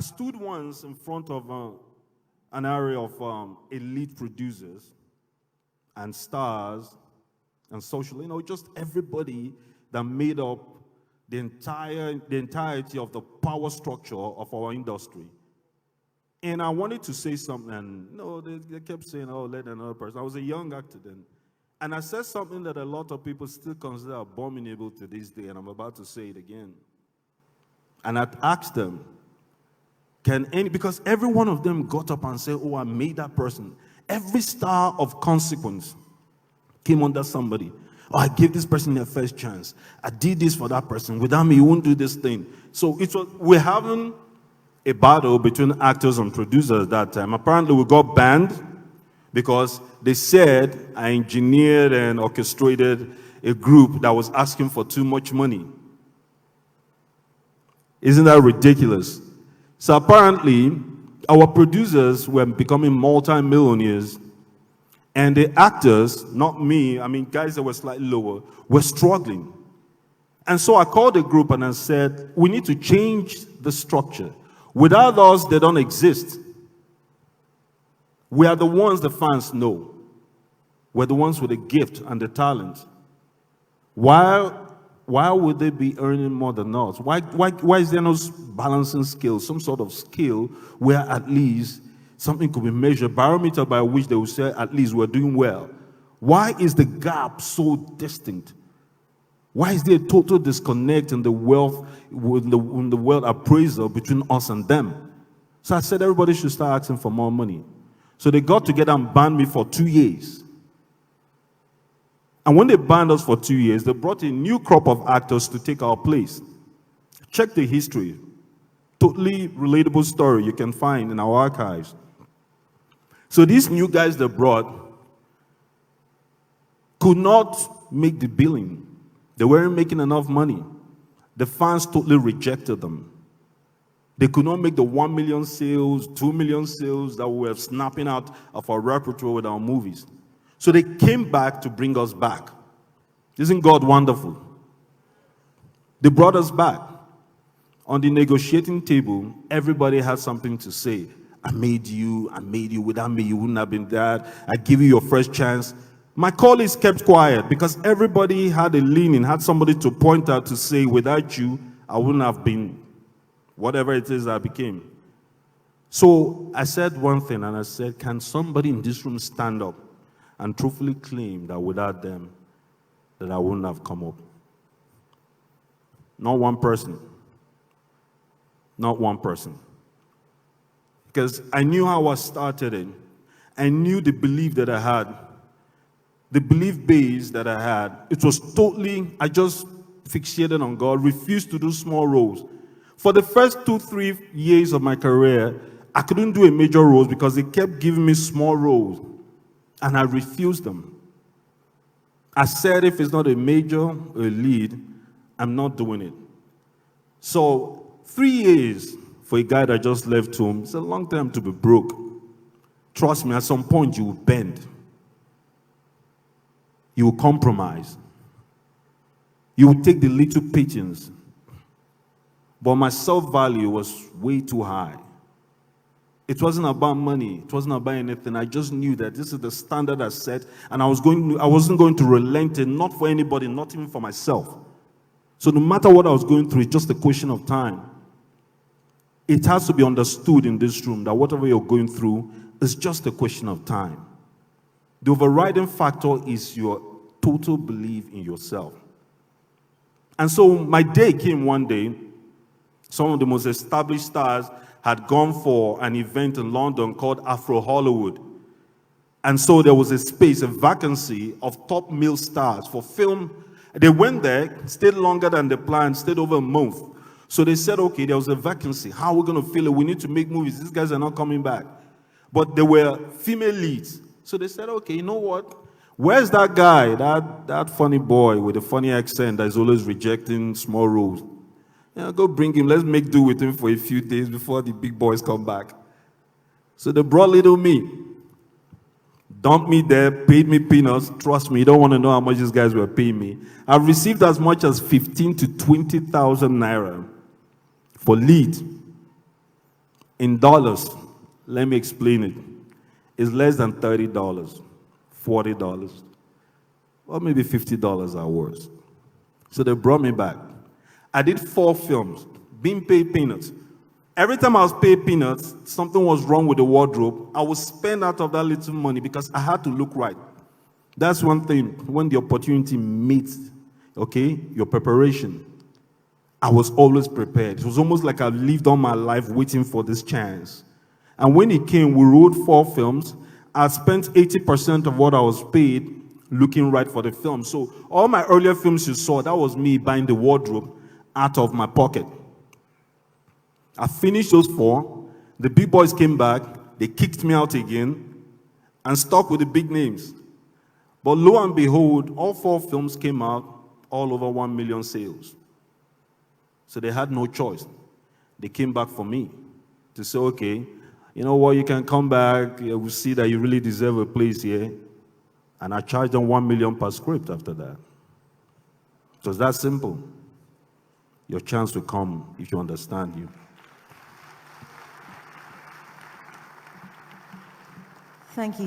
stood once in front of an area of elite producers and stars and social, just everybody that made up the entirety of the power structure of our industry. And I wanted to say something, and they kept saying, oh, let another person. I was a young actor then. And I said something that a lot of people still consider abominable to this day, and I'm about to say it again. And I asked them, because every one of them got up and said, oh, I made that person. Every star of consequence came under somebody. Oh, I gave this person their first chance. I did this for that person. Without me, you won't do this thing. So we're having a battle between actors and producers that time. Apparently, we got banned because they said I engineered and orchestrated a group that was asking for too much money. Isn't that ridiculous? So apparently, our producers were becoming multi-millionaires, and the actors, not me, guys that were slightly lower, were struggling. And so I called the group and I said, we need to change the structure. Without us, they don't exist. We are the ones the fans know. We're the ones with the gift and the talent. Why would they be earning more than us? Why is there no balancing skill, some sort of skill where at least something could be measured, barometer by which they will say at least we're doing well? Why is the gap so distinct? Why is there a total disconnect in the wealth appraisal between us and them? So I said everybody should start asking for more money. So they got together and banned me for 2 years. And when they banned us for 2 years, they brought a new crop of actors to take our place. Check the history. Totally relatable story you can find in our archives. So these new guys they brought could not make the billing. They weren't making enough money. The fans totally rejected them. They could not make the 1 million sales, 2 million sales that we were snapping out of our repertoire with our movies. So they came back to bring us back. Isn't God wonderful? They brought us back. On the negotiating table, everybody had something to say. I made you. Without me, you wouldn't have been that. I give you your first chance. My colleagues kept quiet because everybody had a leaning, had somebody to point out to say, without you, I wouldn't have been whatever it is I became. So I said one thing, and I said, can somebody in this room stand up and truthfully claim that without them, that I wouldn't have come up? Not one person. Not one person. Because I knew how I started it. I knew the belief that I had. The belief base that I had. It was totally, I just fixated on God, refused to do small roles. For the first 2-3 years of my career, I couldn't do a major role because they kept giving me small roles. And I refused them. I said if it's not a major or a lead, I'm not doing it. So 3 years for a guy that just left home, it's a long time to be broke. Trust me, at some point you will bend. You will compromise. You will take the little pigeons. But my self-value was way too high. It wasn't about money. It wasn't about anything. I just knew that this is the standard I set, and I wasn't going to relent it, not for anybody, not even for myself. So no matter what I was going through, it's just a question of time. It has to be understood in this room that whatever you're going through is just a question of time. The overriding factor is your total belief in yourself. And so my day came one day. Some of the most established stars had gone for an event in London called Afro Hollywood. And so there was a space, a vacancy of top male stars for film. They went there, stayed longer than they planned, stayed over a month. So they said, okay, there was a vacancy. How are we going to fill it? We need to make movies. These guys are not coming back. But there were female leads. So they said, okay, you know what? Where's that guy, that funny boy with a funny accent that is always rejecting small roles? Yeah, go bring him. Let's make do with him for a few days before the big boys come back. So they brought little me. Dumped me there, paid me peanuts. Trust me, you don't want to know how much these guys were paying me. I've received as much as 15 to 20,000 naira for lead. In dollars, let me explain it. It's less than $30, $40, or maybe $50 at worst. So they brought me back. I did 4 films, being paid peanuts. Every time I was paid peanuts, something was wrong with the wardrobe. I would spend out of that little money because I had to look right. That's one thing, when the opportunity meets, okay, your preparation. I was always prepared. It was almost like I lived all my life waiting for this chance. And when it came, we wrote 4 films. I spent 80% of what I was paid looking right for the film. So all my earlier films you saw, that was me buying the wardrobe out of my pocket. I finished those 4. The big boys came back. They kicked me out again and stuck with the big names. But lo and behold, all 4 films came out, all over 1 million sales. So they had no choice. They came back for me to say, okay, you know what, you can come back, we'll see that you really deserve a place here. And I charged them 1 million per script after that. So it's that simple. Your chance will come if you understand you. Thank you.